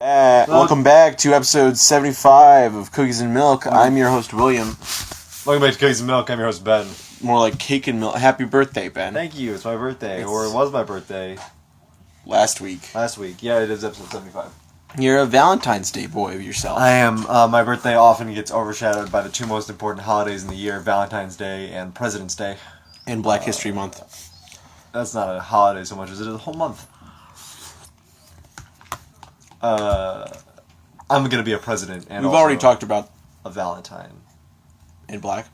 Welcome back to episode 75 of Cookies and Milk. I'm your host, William. Welcome back to Cookies and Milk. I'm your host, Ben. More like cake and milk. Happy birthday, Ben. Thank you. It's my birthday. Or it was my birthday. Last week. Yeah, it is episode 75. You're a Valentine's Day boy of yourself. I am. My birthday often gets overshadowed by the two most important holidays in the year, Valentine's Day and President's Day. And Black History Month. That's not a holiday so much as it is a whole month. I'm going to be a president. And we've already talked about a Valentine. In black?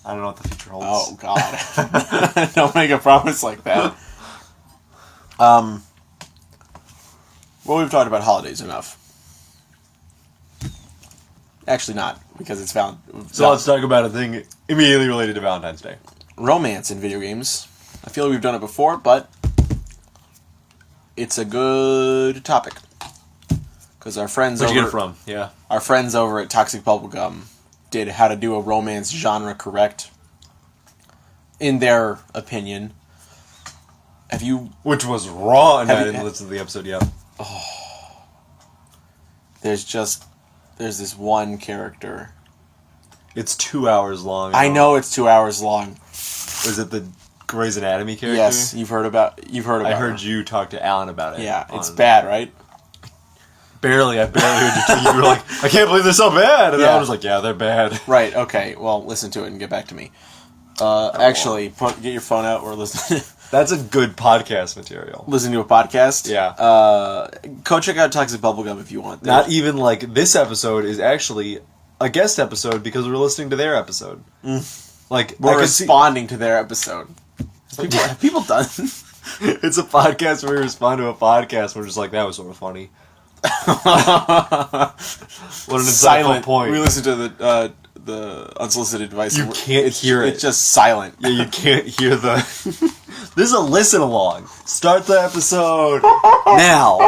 I don't know what the future holds. Oh, God. Don't make a promise like that. Well, we've talked about holidays enough. Actually not, because it's Valentine's. So let's talk about a thing immediately related to Valentine's Day. Romance in video games. I feel like we've done it before, but it's a good topic. Because our friends Where'd you get it from? Yeah. Our friends over at Toxic Bubblegum did how to do a romance genre correct. In their opinion. Which was wrong. I didn't listen to the episode yet. Oh. There's this one character. It's 2 hours long. I know it's 2 hours long. Was it the Grey's Anatomy character? Yes, you've heard about I heard you talk to Alan about it. Yeah, it's bad, right? I barely heard you. You were like, I can't believe they're so bad. And I was like, yeah, they're bad. Right, okay. Well, listen to it and get back to me. Actually, get your phone out or listen. That's a good podcast material. Listen to a podcast? Yeah. Go check out Toxic Bubblegum if you want. Not even like this episode is actually a guest episode because we're listening to their episode. Like we're responding to their episode. Have people done? It's a podcast where we respond to a podcast. We're just like, that was sort of funny. What an insightful point. We listen to the unsolicited advice. You can't hear it. It's just silent. Yeah, you can't hear the... This is a listen along. Start the episode now.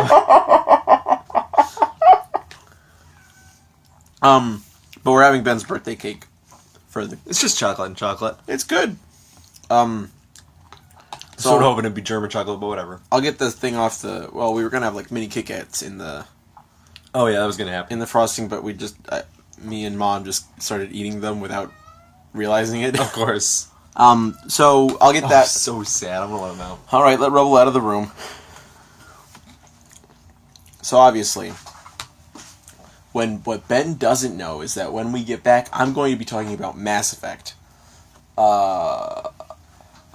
But we're having Ben's birthday cake for the... It's just chocolate and chocolate. It's good. So sort of hoping it'd be German chocolate, but whatever. I'll get the thing off the... Well, we were going to have, like, mini Kit Kats in the... Oh, yeah, that was going to happen. In the frosting, but we just... me and Mom just started eating them without realizing it. Of course. So, I'll get that... So sad. I'm going to let him out. Alright, let Rebel out of the room. So, obviously... What Ben doesn't know is that when we get back, I'm going to be talking about Mass Effect.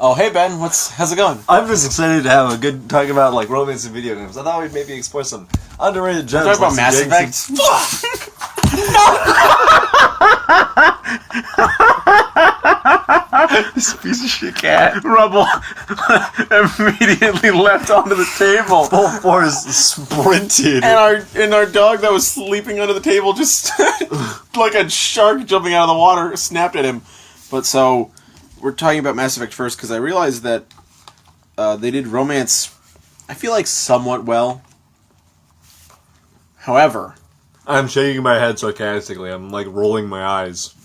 Oh, hey Ben, how's it going? I'm just excited to have a good talk about like romance in video games. I thought we'd maybe explore some underrated gems. Talk about Mass Effect. This piece of shit cat. Rubble immediately leapt onto the table. Full force sprinted. And our dog that was sleeping under the table just like a shark jumping out of the water snapped at him. But so we're talking about Mass Effect first because I realized that they did romance, I feel like, somewhat well. However... I'm shaking my head sarcastically. I'm, like, rolling my eyes.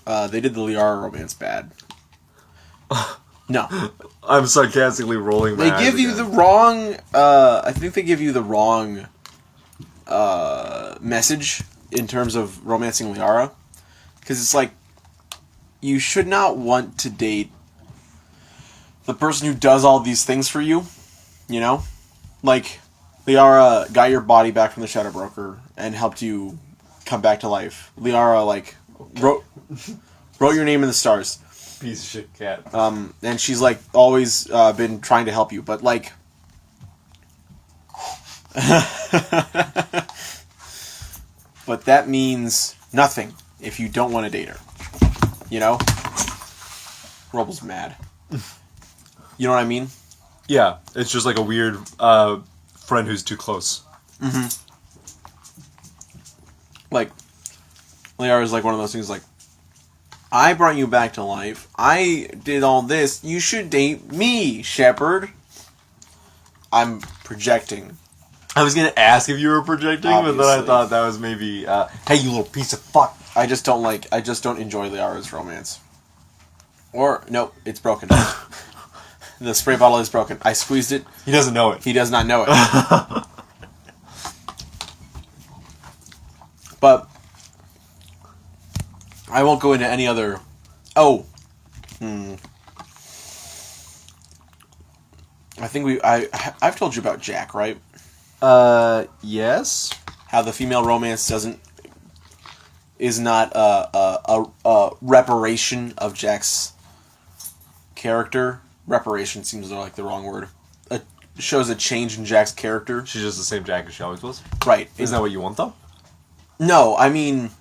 They did the Liara romance bad. No. I'm sarcastically rolling my eyes. They give you the wrong... I think they give you the wrong message in terms of romancing Liara. Because it's like, you should not want to date the person who does all these things for you, you know? Like, Liara got your body back from the Shadow Broker and helped you come back to life. Liara, like, wrote your name in the stars. Piece of shit cat. And she's, like, always been trying to help you, but, like... But that means nothing if you don't want to date her. You know? Rubble's mad. You know what I mean? Yeah, it's just like a weird friend who's too close. Mm-hmm. Like, Liara's like one of those things like, I brought you back to life. I did all this. You should date me, Shepard. I'm projecting. I was going to ask if you were projecting, Obviously. but then I thought that was maybe, hey, you little piece of fuck. I just don't enjoy Liara's romance. Or, nope, it's broken. The spray bottle is broken. I squeezed it. He doesn't know it. He does not know it. won't go into any other... Oh. I think I've told you about Jack, right? Yes. How the female romance is not a reparation of Jack's character. Reparation seems like the wrong word. It shows a change in Jack's character. She's just the same Jack as she always was? Right. Isn't that what you want, though? No, I mean...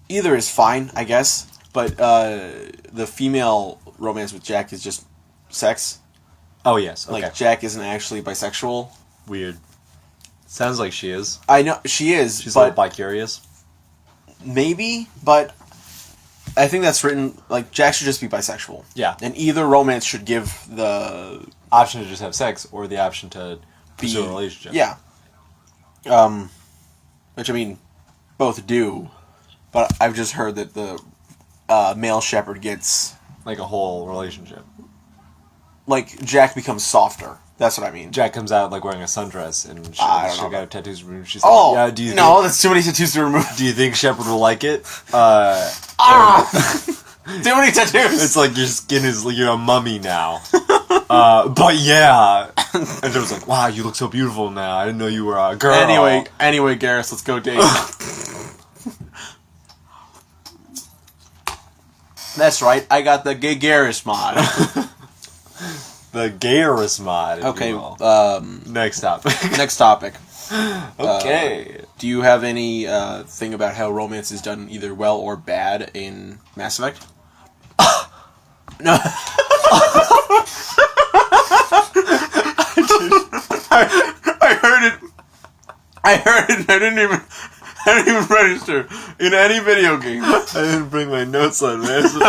Either is fine, I guess. But the female romance with Jack is just sex. Oh, yes. Okay. Like, Jack isn't actually bisexual. Weird. Sounds like she is. I know, she is, She's but... a little bi-curious. Maybe, but... I think that's written... Like, Jack should just be bisexual. Yeah. And either romance should give the... Option to just have sex, or the option to pursue a relationship. Yeah. Which, I mean, both do. But I've just heard that the male shepherd gets... Like a whole relationship. Like, Jack becomes softer. That's what I mean. Jack comes out, like, wearing a sundress, and she got her tattoos removed. She's Oh! like, yeah, do you no, that's too many tattoos to remove. Do you think Shepard will like it? Too many tattoos! It's like your skin is, you're a mummy now. But yeah. And Shepard's like, wow, you look so beautiful now. I didn't know you were a girl. Anyway, Garrus, let's go date. That's right, I got the gay Garrus mod. The Garrus mod. Okay, next topic. Next topic. Okay. Do you have any thing about how romance is done either well or bad in Mass Effect? No. I heard it. I didn't even register in any video game. I didn't bring my notes on Mass Effect.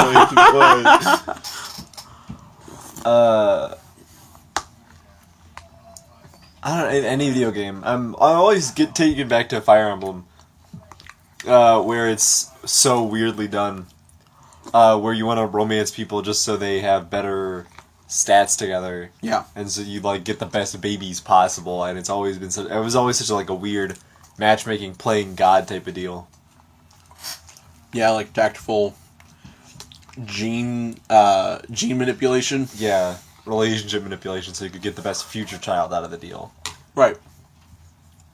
I don't know, in any video game. I always get taken back to Fire Emblem, where it's so weirdly done, where you want to romance people just so they have better stats together. Yeah. And so you like get the best babies possible, and it was always such a weird matchmaking playing God type of deal. Yeah, like tactful gene manipulation. Yeah. Relationship manipulation so you could get the best future child out of the deal. Right.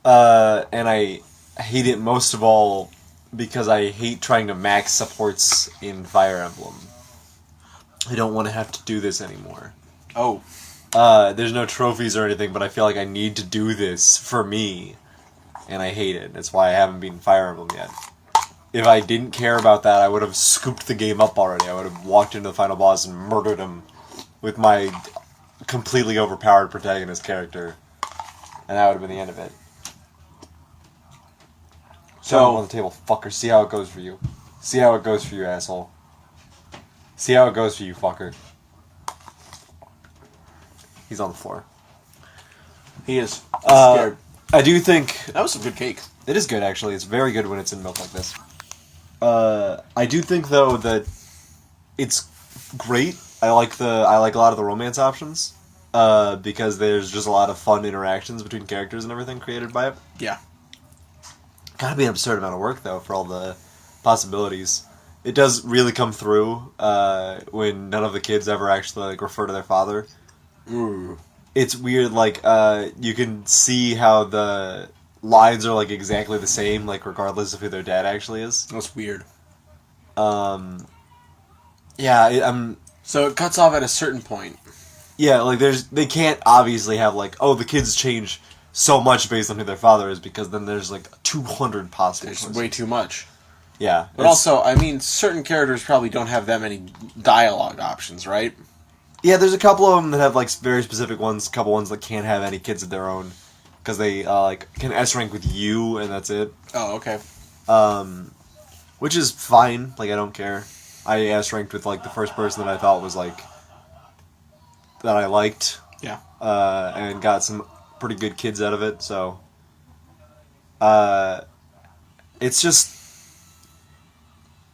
And I hate it most of all because I hate trying to max supports in Fire Emblem. I don't want to have to do this anymore. Oh. There's no trophies or anything, but I feel like I need to do this for me. And I hate it. That's why I haven't beaten Fire Emblem yet. If I didn't care about that, I would have scooped the game up already. I would have walked into the final boss and murdered him with my completely overpowered protagonist character. And that would have been the end of it. So, on the table, fucker. See how it goes for you. See how it goes for you, asshole. See how it goes for you, fucker. He's on the floor. He is. I'm scared. I do think... That was some good cake. It is good, actually. It's very good when it's in milk like this. I do think, though, that it's great. I like a lot of the romance options, because there's just a lot of fun interactions between characters and everything created by it. Yeah. Gotta be an absurd amount of work, though, for all the possibilities. It does really come through when none of the kids ever actually refer to their father. Ooh. It's weird, you can see how the lines are, exactly the same, regardless of who their dad actually is. That's weird. Yeah, So it cuts off at a certain point. Yeah, they can't obviously have, the kids change so much based on who their father is, because then there's, 200 possible There's choices. way too much. Yeah. But also, I mean, certain characters probably don't have that many dialogue options, right? Yeah, there's a couple of them that have, very specific ones, a couple ones that can't have any kids of their own, because they, can S-rank with you, and that's it. Oh, okay. Which is fine, I don't care. I S-ranked with, the first person that I thought was, that I liked. Yeah. And got some pretty good kids out of it, so... It's just...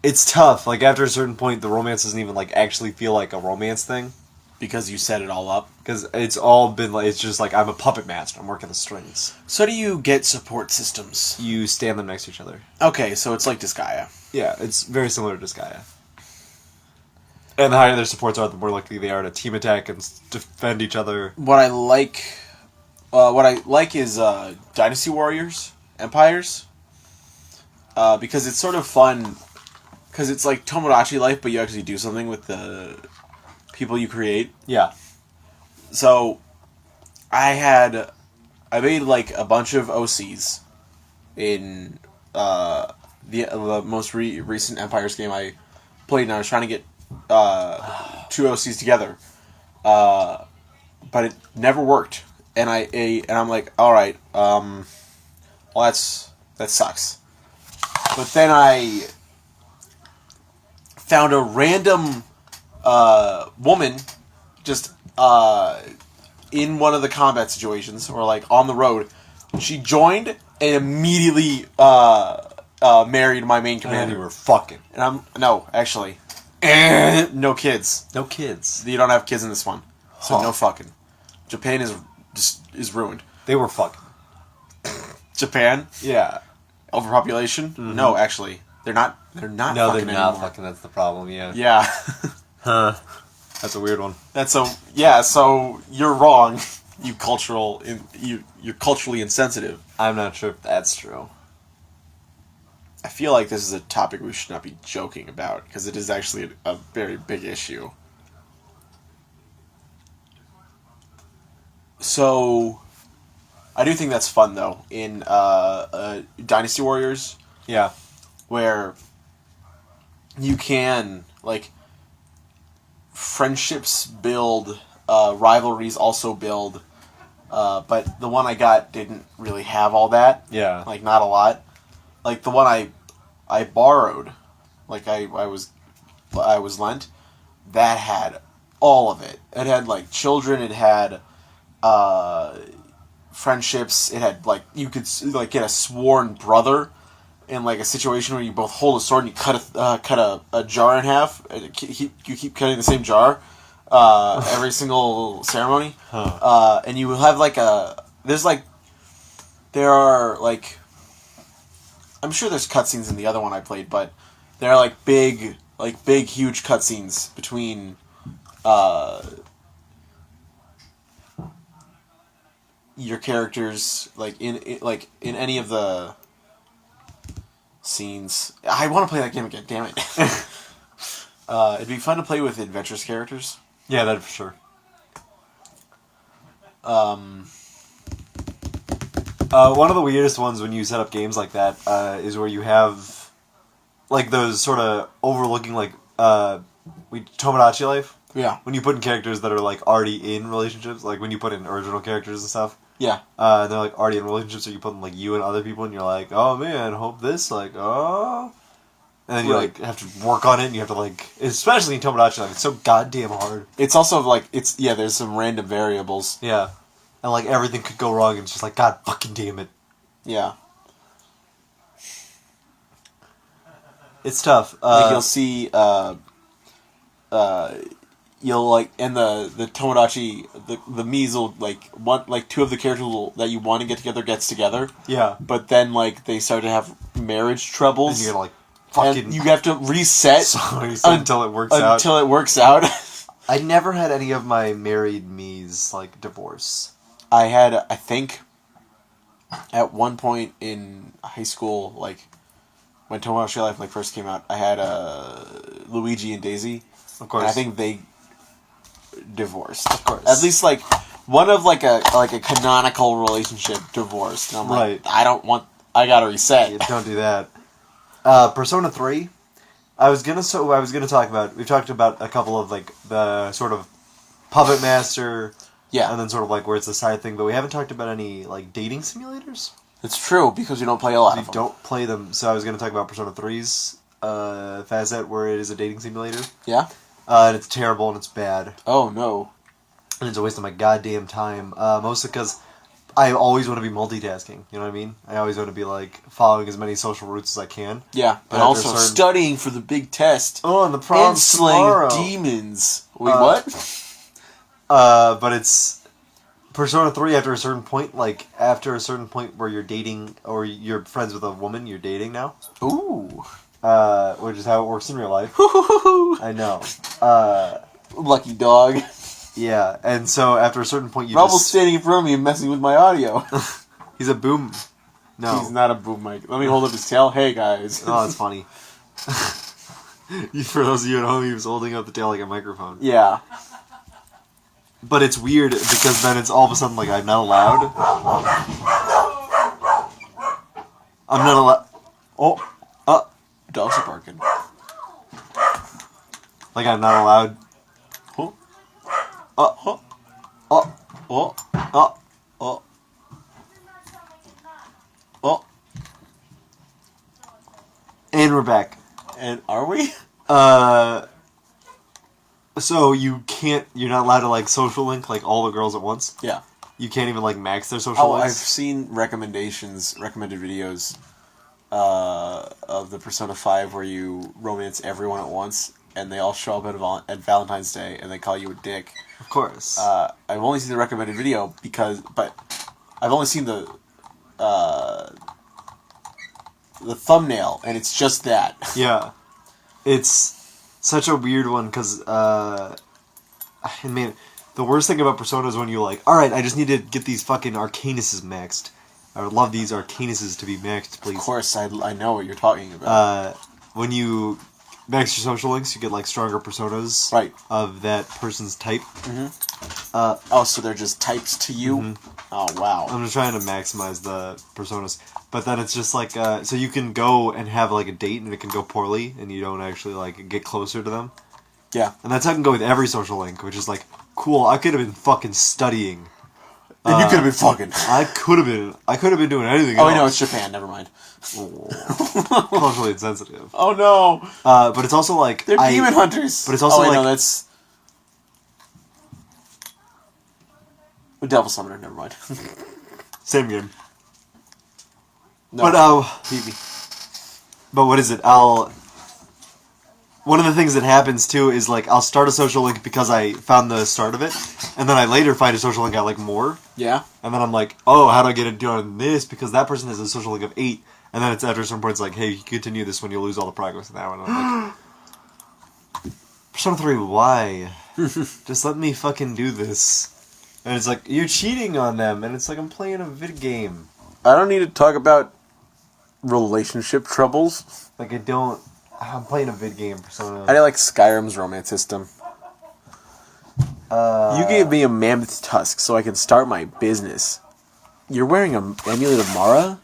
It's tough. After a certain point, the romance doesn't even, actually feel like a romance thing. Because you set it all up. Because it's all been like, it's just like, I'm a puppet master. I'm working the strings. So how do you get support systems? You stand them next to each other. Okay, so it's like Disgaea. Yeah, it's very similar to Disgaea. And the higher their supports are, the more likely they are to team attack and defend each other. What I like is Dynasty Warriors, Empires. Because it's sort of fun. Because it's like Tomodachi life, but you actually do something with the people you create. Yeah. So, I made like a bunch of OCs in the most recent Empires game I played, and I was trying to get 2 OCs together, but it never worked. And I'm like, all right, well that sucks. But then I found a random woman just in one of the combat situations, or like on the road. She joined and immediately married my main commander. And you were fucking. And no kids. No kids. You don't have kids in this one, so Huh. no fucking. Japan is ruined. They were fucking. Japan, Yeah. overpopulation. Mm-hmm. No, actually, they're not. They're not. No, fucking they're not anymore. fucking. That's the problem, yeah. Yeah. Huh. That's a weird one. So you're wrong. You're culturally insensitive. I'm not sure if that's true. I feel like this is a topic we should not be joking about, because it is actually a very big issue. So, I do think that's fun, though, in Dynasty Warriors, Yeah. where you can, like, friendships build, rivalries also build, but the one I got didn't really have all that. Yeah. Like, not a lot. Like, the one I borrowed, like, I was lent, that had all of it. It had, like, children, it had, friendships, it had, like, you could, like, get a sworn brother in, like, a situation where you both hold a sword and you cut a jar in half. You keep cutting the same jar, every single ceremony. Huh. And you have, like, there are, like, I'm sure there's cutscenes in the other one I played, but there are, like, big, huge cutscenes between, your characters, like, in any of the scenes. I want to play that game again, damn it. It'd be fun to play with adventurous characters. Yeah, that for sure. One of the weirdest ones when you set up games like that is where you have, like, those sort of overlooking, like, Tomodachi life. Yeah. When you put in characters that are, like, already in relationships, like when you put in original characters and stuff. Yeah. They're, like, already in relationships, so you put in, like, you and other people, and you're like, oh, man, hope this, like, oh. And then you, like, have to work on it, and you have to, like, especially in Tomodachi life, it's so goddamn hard. It's also, like, there's some random variables. Yeah. And, like, everything could go wrong, and it's just like, God fucking damn it. Yeah. It's tough. Like, you'll see, you'll, like, and the Tomodachi, the Mii's will, like, 2 of the characters that you want to get together gets together. Yeah. But then, like, they start to have marriage troubles. And you gotta, like, fucking... And you have to reset until it works out. Until it works out. I never had any of my married Mii's, like, divorce. I had, I think, at one point in high school, like, when Tomodachi Life, like, first came out, I had Luigi and Daisy. Of course. And I think they divorced. Of course. At least, like, one of, like a canonical relationship divorced. And I'm like, Right. I gotta reset. Yeah, don't do that. Persona 3, I was gonna talk about, we've talked about a couple of, like, the sort of puppet master, Yeah. and then sort of, like, where it's the side thing, but we haven't talked about any, like, dating simulators. It's true, because we don't play a lot We of them. don't play them, so I was gonna talk about Persona 3's facet, where it is a dating simulator. Yeah? And it's terrible and it's bad. Oh, no. And it's a waste of my goddamn time. Mostly because I always want to be multitasking. You know what I mean? I always want to be, like, following as many social routes as I can. Yeah, But and after also a certain- studying for the big test. Oh, and the And problem's slaying tomorrow. demons. Wait, what? But it's Persona 3 after a certain point, like after a certain point where you're dating or you're friends with a woman you're dating now. Ooh. Which is how it works in real life. I know. Lucky dog. Yeah, and so after a certain point you Rubble's standing in front of me and messing with my audio. He's a boom. No. He's not a boom mic. Let me hold up his tail. Hey, guys. Oh, that's funny. For those of you at home, he was holding up the tail like a microphone. Yeah. But it's weird because then it's all of a sudden like I'm not allowed. I'm not allowed. Oh, Dogs are barking. like I'm not allowed. Huh? Oh, oh, Oh. oh. Oh. And we're back. And are we? So you're not allowed to like social link like all the girls at once. Yeah. You can't even like max their social Oh, I've links. seen recommended videos of the Persona 5 where you romance everyone at once and they all show up at Valentine's Day and they call you a dick. Of course. I've only seen the recommended video but I've only seen the thumbnail and it's just that. Yeah. It's such a weird one because, man, the worst thing about Persona is when you're like, alright, I just need to get these fucking Arcanuses maxed. I would love these Arcanuses to be maxed, please. Of course, I know what you're talking about. When you max your social links, you get like stronger personas Right. of that person's type. Oh, so they're just types to you? Mm-hmm. Oh, wow. I'm just trying to maximize the personas. But then it's just like, so you can go and have like a date and it can go poorly and you don't actually like get closer to them. Yeah. And that's how I can go with every social link, which is like, cool, I could have been fucking studying. And you could have been fucking. I could have been doing anything Oh, else. wait, no, it's Japan. Never mind. Culturally insensitive. Oh, no. But it's also like... They're demon hunters. But it's also wait, like... no, that's... Devil Summoner, never mind. Same game. No. But what is it? One of the things that happens too is like I'll start a social link because I found the start of it, and then I later find a social link I like more, Yeah? and then I'm like, oh, how do I get it on this? Because that person has a social link of 8, and then it's after some point it's like, hey, you continue this when you lose all the progress in that one. And I'm like, Persona 3, why? Just let me fucking do this. And it's like, you're cheating on them, and it's like, I'm playing a vid game. I don't need to talk about relationship troubles. Like, I'm playing a vid game, Persona. I like Skyrim's romance system. You gave me a mammoth tusk so I can start my business. You're wearing an amulet of Mara?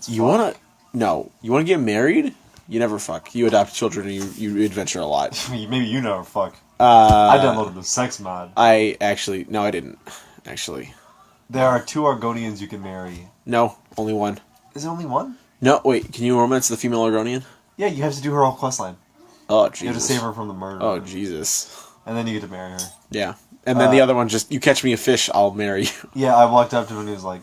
You wanna get married? You never fuck. You adopt children and you adventure a lot. Maybe you never fuck. I downloaded the sex mod. No, I didn't. Actually. There are 2 Argonians you can marry. No, only one. Is there only one? No, wait, can you romance the female Argonian? Yeah, you have to do her whole questline. Oh, Jesus. You have to save her from the murder. Oh, Jesus. And then you get to marry her. Yeah. And then the other one just, you catch me a fish, I'll marry you. Yeah, I walked up to him and he was like,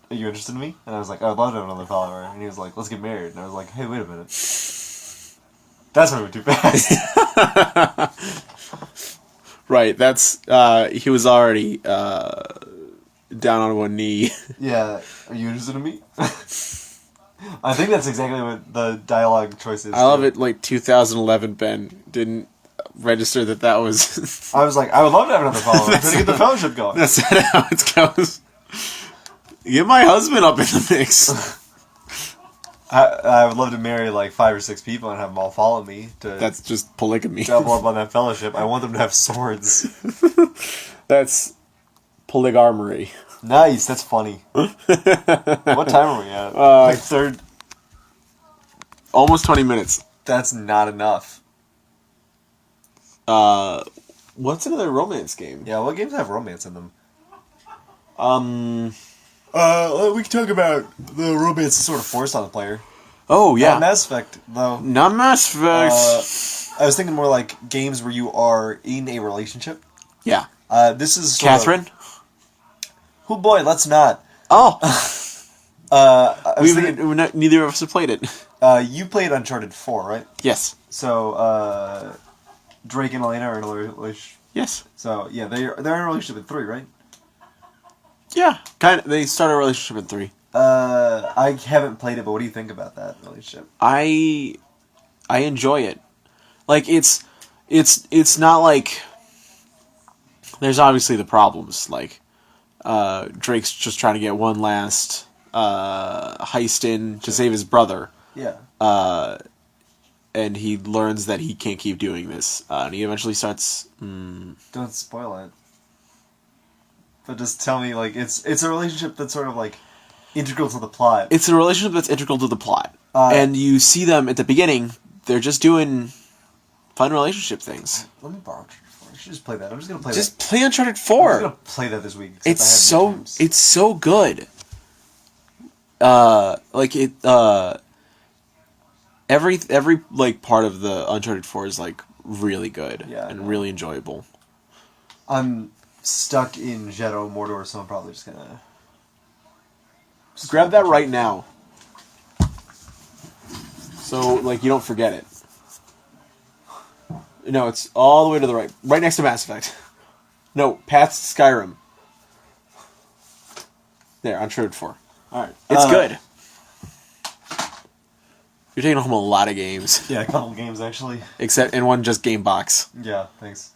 are you interested in me? And I was like, I would love to have another follower. And he was like, let's get married. And I was like, hey, wait a minute. That's moving too fast. Right, that's, he was already, down on one knee. Yeah, are you interested in me? I think that's exactly what the dialogue choice is. I love it, like, 2011 Ben didn't register that was... I was like, I would love to have another follower. I'm trying to get the fellowship going. That's not how it goes. Get my husband up in the mix. I would love to marry like 5 or 6 people and have them all follow me to That's just polygamy. double up on that fellowship. I want them to have swords. That's Poly-Armory. Nice, that's funny. What time are we at? Like third. Almost 20 minutes. That's not enough. What's another romance game? Yeah, what games have romance in them? We can talk about the romance sort of forced on the player. Oh, yeah. Not Mass Effect, though. Not Mass Effect. I was thinking more like games where you are in a relationship. Yeah. This is sort Catherine? Oh boy, let's not. Oh. I was thinking, Neither of us have played it. you played Uncharted 4, right? Yes. So, Drake and Elena are in a Yes. So yeah, they're in a relationship at 3, right? Yeah. Kind of. They started a relationship in 3. I haven't played it, but what do you think about that relationship? I enjoy it. Like it's not like there's obviously the problems. Like Drake's just trying to get one last heist in to save his brother. Yeah. And he learns that he can't keep doing this. And he eventually starts... Don't spoil it. But just tell me, like, it's a relationship that's sort of, like, integral to the plot. It's a relationship that's integral to the plot. Uh, and you see them at the beginning, they're just doing fun relationship things. Let me borrow Uncharted 4. I should just play that. I'm just going to play Just that. play Uncharted I'm 4. just going to play that this week. It's so good. Every like part of the Uncharted 4 is like really good and really enjoyable. I'm stuck in Shadow of Mordor, so I'm probably just gonna grab that right now. So like you don't forget it. No, it's all the way to the right next to Mass Effect. No, past Skyrim. There, Uncharted 4. All right, It's good. You're taking home a lot of games. Yeah, a couple games actually. And one just game box. Yeah, thanks.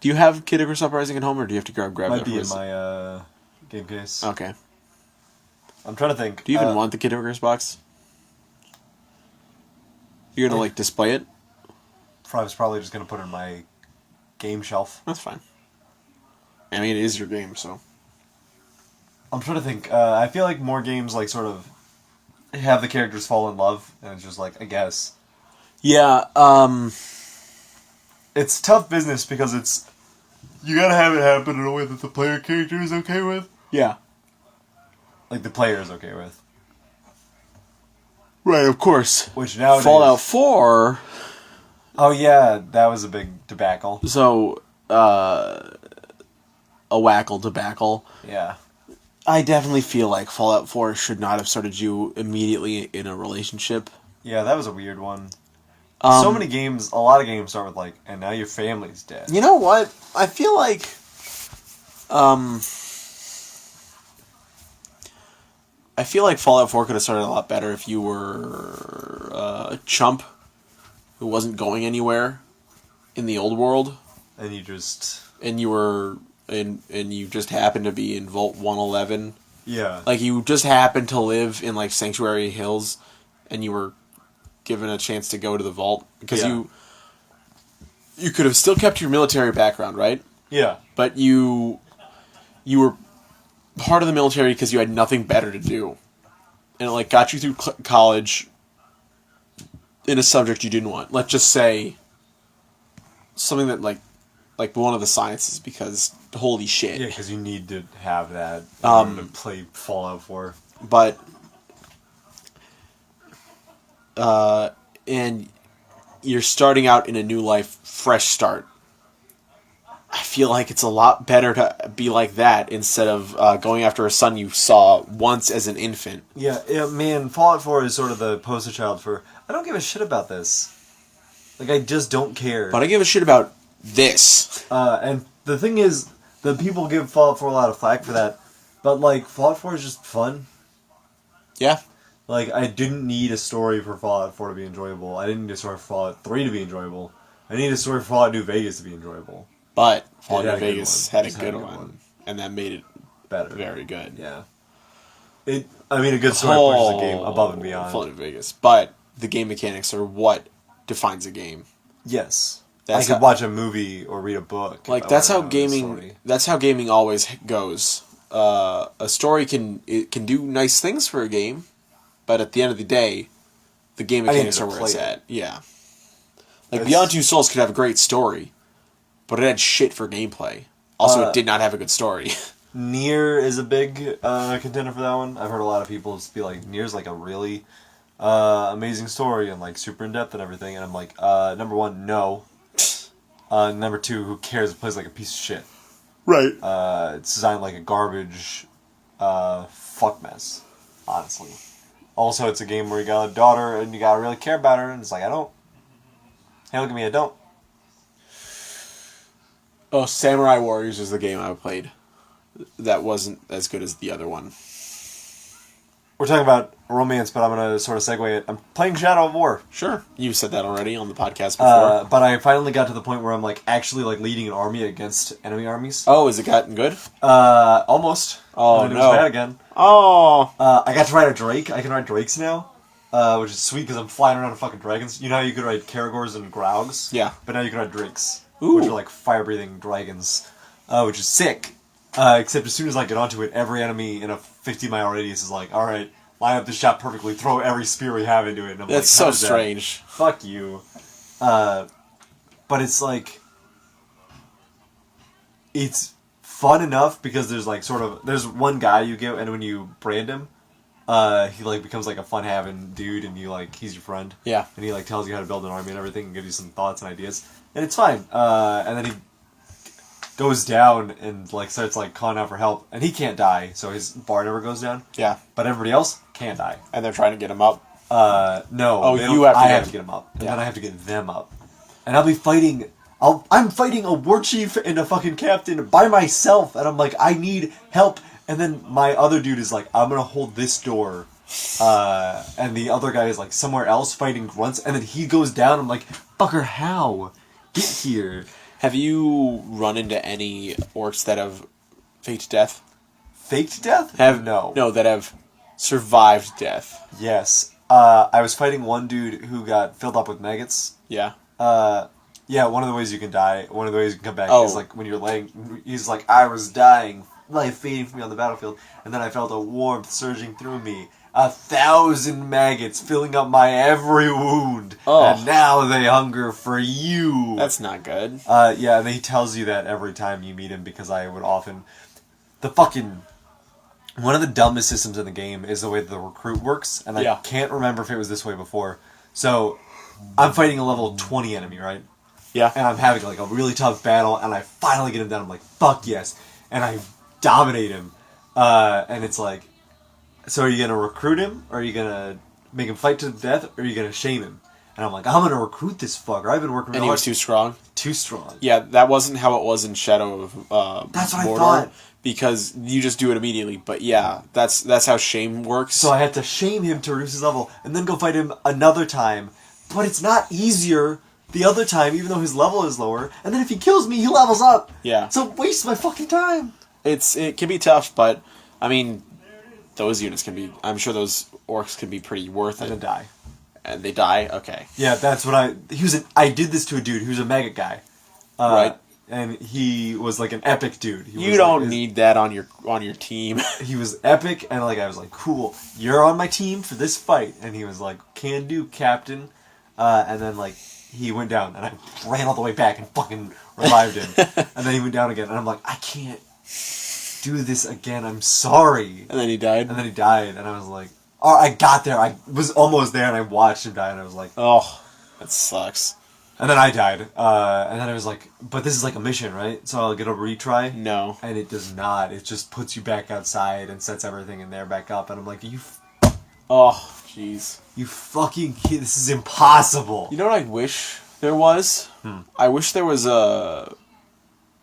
Do you have Kid Icarus Uprising at home, or do you have to grab Might that be from in my game case. Okay. I'm trying to think. Do you even want the Kid Icarus box? You're gonna like display it? I was probably just gonna put it in my game shelf. That's fine. I mean, it is your game, so. I'm trying to think. I feel like more games like sort of have the characters fall in love, and it's just like I guess. Yeah. It's tough business because it's you gotta have it happen in a way that the player character is okay with. Yeah. Like the player is okay with. Right, of course. Which nowadays Fallout 4. Oh yeah, that was a big debacle. So, a whackle debacle. Yeah. I definitely feel like Fallout 4 should not have started you immediately in a relationship. Yeah, that was a weird one. So many games, a lot of games start with like, and now your family's dead. You know what? I feel like, Fallout 4 could have started a lot better if you were a chump who wasn't going anywhere in the old world. And you just... And you were... And you just happened to be in Vault 111. Yeah. Like, you just happened to live in, like, Sanctuary Hills, and you were given a chance to go to the vault. Because you could have still kept your military background, right? Yeah. But you were part of the military because you had nothing better to do. And it, like, got you through college in a subject you didn't want. Let's just say something that, like one of the sciences, because holy shit. Yeah, because you need to have that in order to play Fallout 4. But, and you're starting out in a new life, fresh start. I feel like it's a lot better to be like that instead of going after a son you saw once as an infant. Yeah, man, Fallout 4 is sort of the poster child for, I don't give a shit about this. Like, I just don't care. But I give a shit about this. And the thing is, the people give Fallout 4 a lot of flack for that, but, like, Fallout 4 is just fun. Yeah. Like, I didn't need a story for Fallout 4 to be enjoyable. I didn't need a story for Fallout 3 to be enjoyable. I need a story for Fallout New Vegas to be enjoyable. But Fallout New Vegas had a good one. one, and that made it better. Very good. Yeah. A good story pushes the game above and beyond. Fallout New Vegas. But the game mechanics are what defines a game. Yes. I could watch a movie or read a book. Like, that's how gaming always goes. A story can do nice things for a game, but at the end of the day, the game mechanics are where it's at. Yeah. Like, Beyond Two Souls could have a great story, but it had shit for gameplay. Also, it did not have a good story. Nier is a big contender for that one. I've heard a lot of people just be like, Nier's like a really amazing story and like super in depth and everything. And I'm like, number one, no. Number two, who cares? It plays like a piece of shit. Right. It's designed like a garbage fuck mess, honestly. Also, it's a game where you got a daughter and you gotta really care about her, and it's like, I don't. Hey, look at me, I don't. Oh, Samurai Warriors is the game I played. That wasn't as good as the other one. We're talking about romance, but I'm going to sort of segue it. I'm playing Shadow of War. Sure. You said that already on the podcast before. But I finally got to the point where I'm like actually like leading an army against enemy armies. Oh, has it gotten good? Almost. Oh, and then no. It was bad again. Oh. I got to ride a Drake. I can ride Drakes now. Which is sweet because I'm flying around on fucking dragons. You know how you could ride Karagors and Graugs? Yeah. But now you can ride Drakes. Ooh. Which are like fire-breathing dragons. Which is sick. Except as soon as I get onto it, every enemy in a 50-mile radius is like, alright, line up the shot perfectly, throw every spear we have into it. And I'm That's like, so strange. Fuck you. But it's like... It's fun enough because there's like sort of... There's one guy you get, and when you brand him, he like becomes like a fun-having dude, and you like he's your friend. Yeah. And he like tells you how to build an army and everything, and gives you some thoughts and ideas, and it's fine. And then he goes down and like starts like calling out for help, and he can't die, so his bar never goes down. Yeah. But everybody else can die. And they're trying to get him up. No. Oh, they you don't- have to I get have him. to get him up, and Yeah. then I have to get them up, and I'll be fighting. I'm fighting a war chief and a fucking captain by myself, and I'm like, I need help. And then my other dude is like, I'm gonna hold this door. And the other guy is like somewhere else fighting grunts, and then he goes down. I'm like, fucker, how? Get here. Have you run into any orcs that have faked death? Faked death? No. No, that have survived death. Yes. I was fighting one dude who got filled up with maggots. Yeah. Yeah, one of the ways you can die, one of the ways you can come back Oh. is like when you're laying, he's like, I was dying, life fading from me on the battlefield, and then I felt a warmth surging through me. 1,000 maggots filling up my every wound, Oh. and now they hunger for you. That's not good. Yeah, and he tells you that every time you meet him because I would often... One of the dumbest systems in the game is the way that the recruit works, and I Yeah. can't remember if it was this way before. So, I'm fighting a level 20 enemy, right? Yeah. And I'm having like a really tough battle, and I finally get him down. I'm like, fuck yes. And I dominate him. And it's like, so are you going to recruit him? Or are you going to make him fight to the death? Or are you going to shame him? And I'm like, I'm going to recruit this fucker. I've been working And he was too strong? Too strong. Yeah, that wasn't how it was in Shadow of That's what Mordor, I thought. Because you just do it immediately. But yeah, that's how shame works. So I had to shame him to reduce his level, and then go fight him another time. But it's not easier the other time, even though his level is lower. And then if he kills me, he levels up. Yeah. So waste my fucking time. It can be tough, but I mean, those units can be. I'm sure those orcs can be pretty worth it. And then die. And they die. Okay. Yeah, that's what I did this to a dude who's a maggot guy. Right. And he was like an epic dude. You don't need that on your team. He was epic, and like I was like, cool, you're on my team for this fight. And he was like, can do, captain. And then like he went down, and I ran all the way back and fucking revived him. And then he went down again, and I'm like, I can't do this again. I'm sorry. And then he died. And then he died, and I was like, oh, I got there. I was almost there, and I watched him die, and I was like, Oh, that sucks. and then I died. And then I was like, but this is like a mission, right? So I'll get a retry. No. And it does not. It just puts you back outside and sets everything in there back up. And I'm like, Oh, jeez. you fucking kid, this is impossible. You know what I wish there was? I wish there was a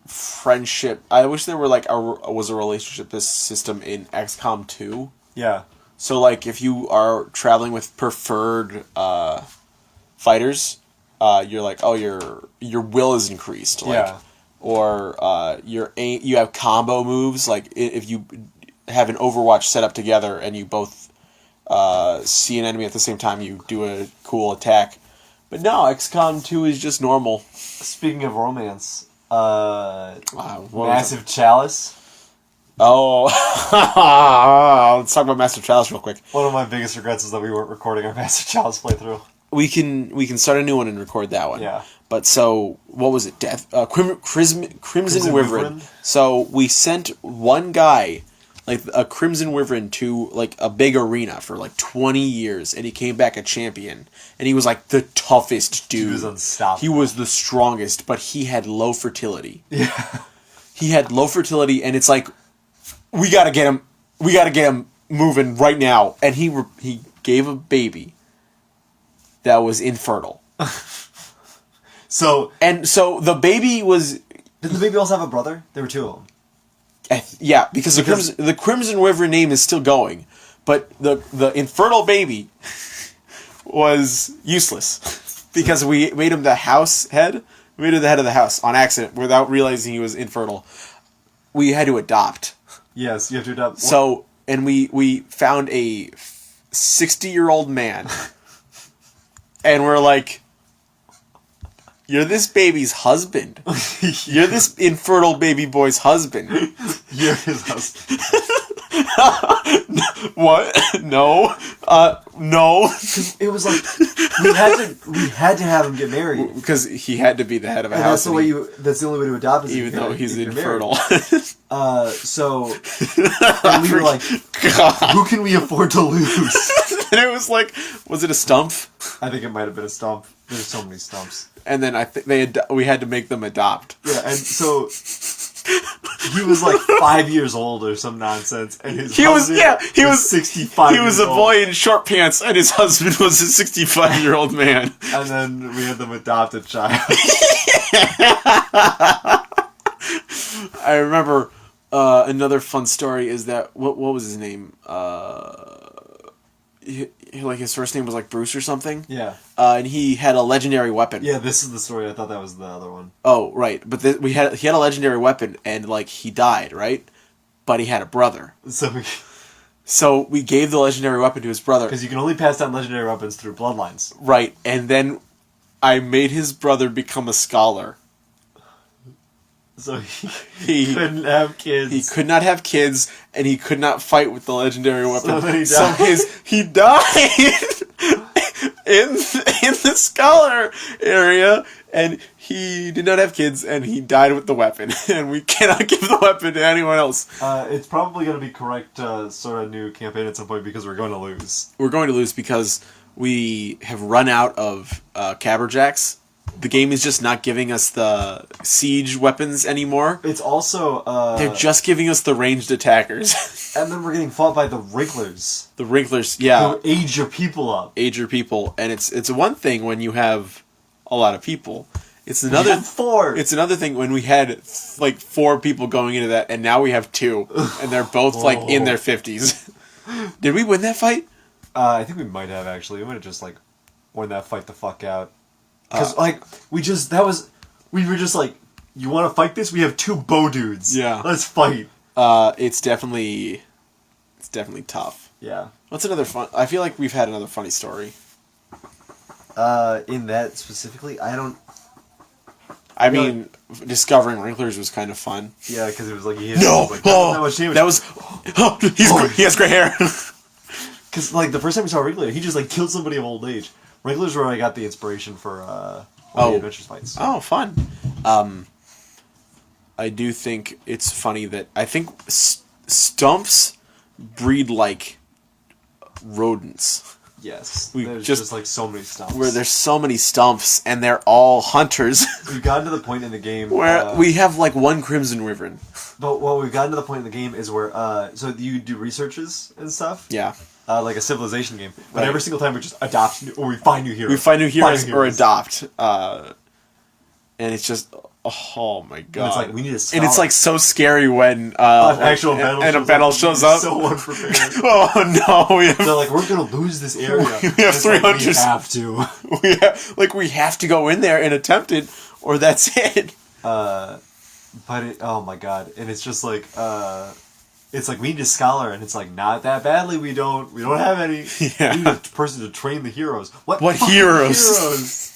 friendship. I wish there were like was a relationship this system in XCOM 2. Yeah. So like if you are traveling with preferred fighters, you're like, oh, your will is increased. Like, Yeah. Or you have combo moves. Like if you have an Overwatch set up together and you both see an enemy at the same time, you do a cool attack. But no, XCOM 2 is just normal. Speaking of romance, What was Massive Chalice. Oh, let's talk about Master Chalice real quick. One of my biggest regrets is that we weren't recording our Massive Chalice playthrough. We can start a new one and record that one. Yeah. But so, what was it? Crimson Wyvern. Wyvern? So we sent one guy, like a Crimson Wyvern, to like a big arena for like 20 years, and he came back a champion. And he was like the toughest dude. He was unstoppable. He was the strongest, but he had low fertility. Yeah. He had low fertility, and it's like, we gotta get him moving right now. And he gave a baby that was infertile. So And so the baby was Did the baby also have a brother? There were two of them. Yeah, because the Crimson Wyvern name is still going, but the infertile baby was useless because we made him the house head. We made him the head of the house on accident without realizing he was infertile. We had to adopt. Yes, you have to adopt. So, and we found a 60-year-old man, and we're like, "You're this baby's husband. You're this infertile baby boy's husband. You're his husband." What? No. No. It was like we had to have him get married because he had to be the head of a and house. That's the only way to adopt is even though he's infertile. So and we were like, God. Who can we afford to lose? And it was like, was it a stump? I think it might have been a stump. There's so many stumps. And then I think we had to make them adopt. Yeah, and so he was like 5 years old or some nonsense, and he was 65. He was a boy in short pants, and his husband was a 65-year-old man. And then we had them adopt a child. I remember another fun story is that what was his name? Like his first name was like Bruce or something. Yeah. And he had a legendary weapon. Yeah, this is the story. I thought that was the other one. Oh, right. But he had a legendary weapon, and like he died, right? But he had a brother. So we gave the legendary weapon to his brother. Because you can only pass down legendary weapons through bloodlines. Right, and then I made his brother become a scholar. So he couldn't have kids. He could not have kids, and he could not fight with the legendary weapon. So then he died. He died in the scholar area, and he did not have kids, and he died with the weapon. And we cannot give the weapon to anyone else. It's probably going to be correct sort of new campaign at some point because we're going to lose. We're going to lose because we have run out of caberjacks. The game is just not giving us the siege weapons anymore. It's also... they're just giving us the ranged attackers. And then we're getting fought by the Wrinklers. The Wrinklers, yeah. Who age your people up. Age your people. And it's one thing when you have a lot of people. It's another... four! It's another thing when we had, like, 4 people going into that, and now we have 2. And they're both, like, in their 50s. Did we win that fight? I think we might have, actually. We might have just, like, won that fight the fuck out. Because, we were just like, you want to fight this? We have 2 bow dudes. Yeah. Let's fight. It's definitely tough. Yeah. What's another fun... I feel like we've had another funny story. In that specifically, discovering Wrinklers was kind of fun. Yeah, because it was like, he has gray hair. Because, like, the first time we saw Wrinkler, he just, like, killed somebody of old age. Wrinkler's where I got the inspiration for the Adventures fights. Oh, fun. I do think it's funny that I think stumps breed like rodents. Yes. There's just like so many stumps. Where there's so many stumps and they're all hunters. We've gotten to the point in the game where we have like 1 Crimson Wyvern. But what we've gotten to the point in the game is where so you do researches and stuff. Yeah. Like a civilization game. But every single time we just adopt or we find new heroes. We find new heroes or adopt. And it's just oh my god. And it's like we need a scholar. And it's like so scary when actual battle shows up. So unprepared. Oh no, they're like, we're gonna lose this area. We have 3 hunters. We have to. We have to go in there and attempt it, or that's it. But oh my god. And it's just like it's like we need a scholar, and it's like not that badly. We don't have any. Yeah. We need a person to train the heroes. What heroes?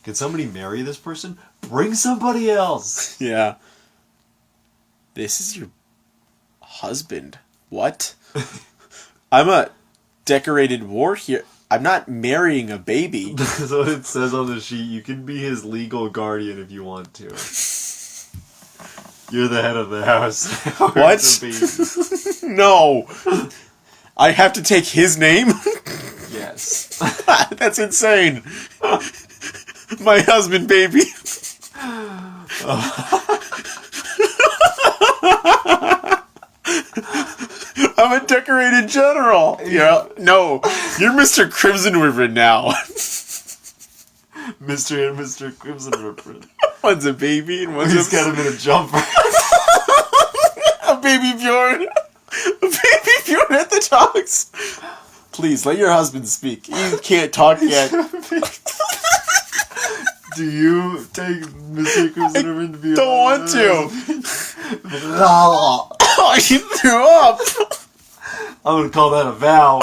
Can somebody marry this person? Bring somebody else. Yeah. This is your husband. What? I'm a decorated war hero. I'm not marrying a baby. That's what it says on the sheet. You can be his legal guardian if you want to. You're the head of the house. What? No. I have to take his name? Yes. That's insane. My husband, baby. I'm a decorated general. Yeah. No, you're Mr. Crimson Wyvern now. Mr. and Mr. Crimson River. One's a baby and one's He's got him in a jumper. a baby Bjorn. A baby Bjorn at the docks. Please, let your husband speak. He can't talk yet. Do you take Mr. Crimson River to be Don't want to. No. Oh, you threw up. I'm gonna call that a vow.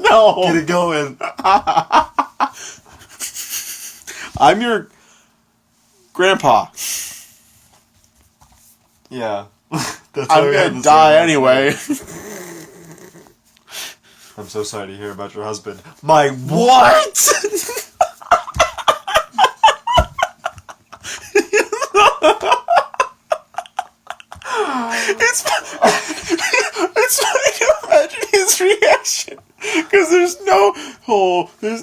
No. Get it going. I'm your grandpa. Yeah. That's I'm gonna die anyway. I'm so sorry to hear about your husband. My What? It's funny to imagine his reaction because there's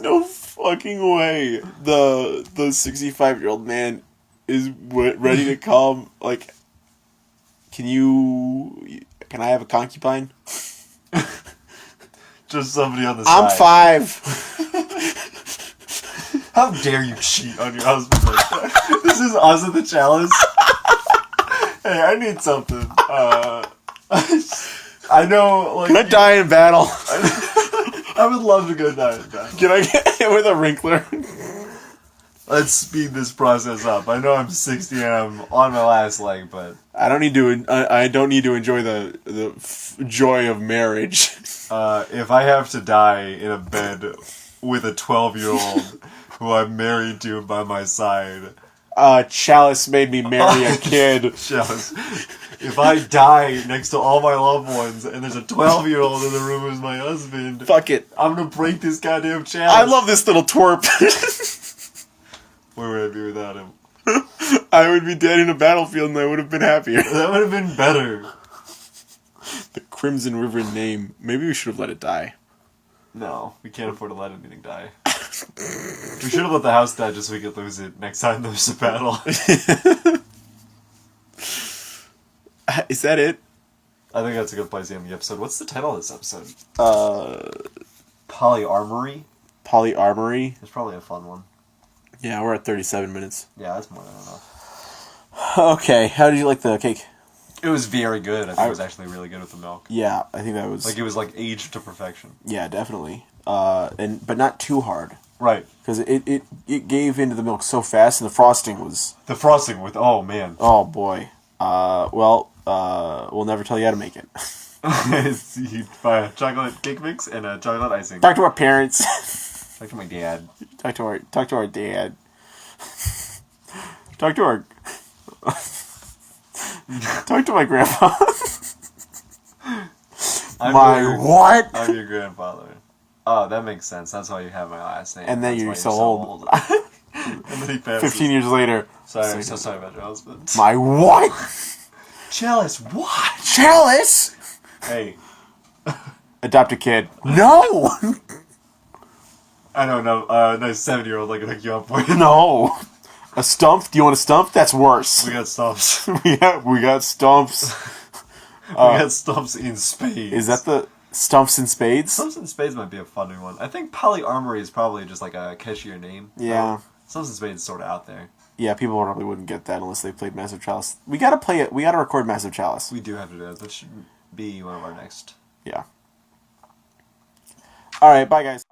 no fucking way the 65-year-old man is ready to come. Like, can I have a concubine? Just somebody on the side. I'm 5. How dare you cheat on your husband like that? This is us at the chalice. Hey, I need something. I know, like... Can I die in battle? I would love to go die in battle. Can I get hit with a wrinkler? Let's speed this process up. I know I'm 60 and I'm on my last leg, but... I don't need to enjoy the joy of marriage. If I have to die in a bed with a 12-year-old who I'm married to by my side... Chalice made me marry a kid. Chalice. If I die next to all my loved ones and there's a 12-year-old in the room who's my husband... Fuck it. I'm gonna break this goddamn chalice. I love this little twerp. Where would I be without him? I would be dead in a battlefield and I would have been happier. That would have been better. The Crimson River name. Maybe we should have let it die. No, we can't afford to let anything die. We should have let the house die just so we could lose it next time there's a battle. Is that it? I think that's a good place to end the episode. What's the title of this episode? Poly-Armory? Poly-Armory. It's probably a fun one. Yeah, we're at 37 minutes. Yeah, that's more than enough. Okay, how did you like the cake? It was very good. I think it was actually really good with the milk. Yeah, I think that was... Like, it was, like, aged to perfection. Yeah, definitely. But not too hard. Right. Because it gave into the milk so fast, and the frosting was... The frosting with... Oh, man. Oh, boy. We'll never tell you how to make it. You buy a chocolate cake mix and a chocolate icing. Talk to our parents. Talk to my dad. Talk to our dad. Talk to our... Talk to my grandpa. What? I'm your grandfather. Oh, that makes sense. That's why you have my last name. And then That's you're why so old. And then he passes. 15 years later. Sorry, so sorry about your husband. My what? Chalice, what? Chalice? Hey. Adopt a kid. No! I don't know. Nice 7-year-old I can hook you up for you. No. A stump? Do you want a stump? That's worse. We got stumps. we got stumps. We got stumps in spades. Is that the stumps and spades? Stumps in spades might be a funny one. I think Poly-Armory is probably just like a catchier name. Yeah. Stumps and spades is sort of out there. Yeah, people probably wouldn't get that unless they played Massive Chalice. We gotta play it. We gotta record Massive Chalice. We do have to do that. That should be one of our next. Yeah. Alright, bye guys.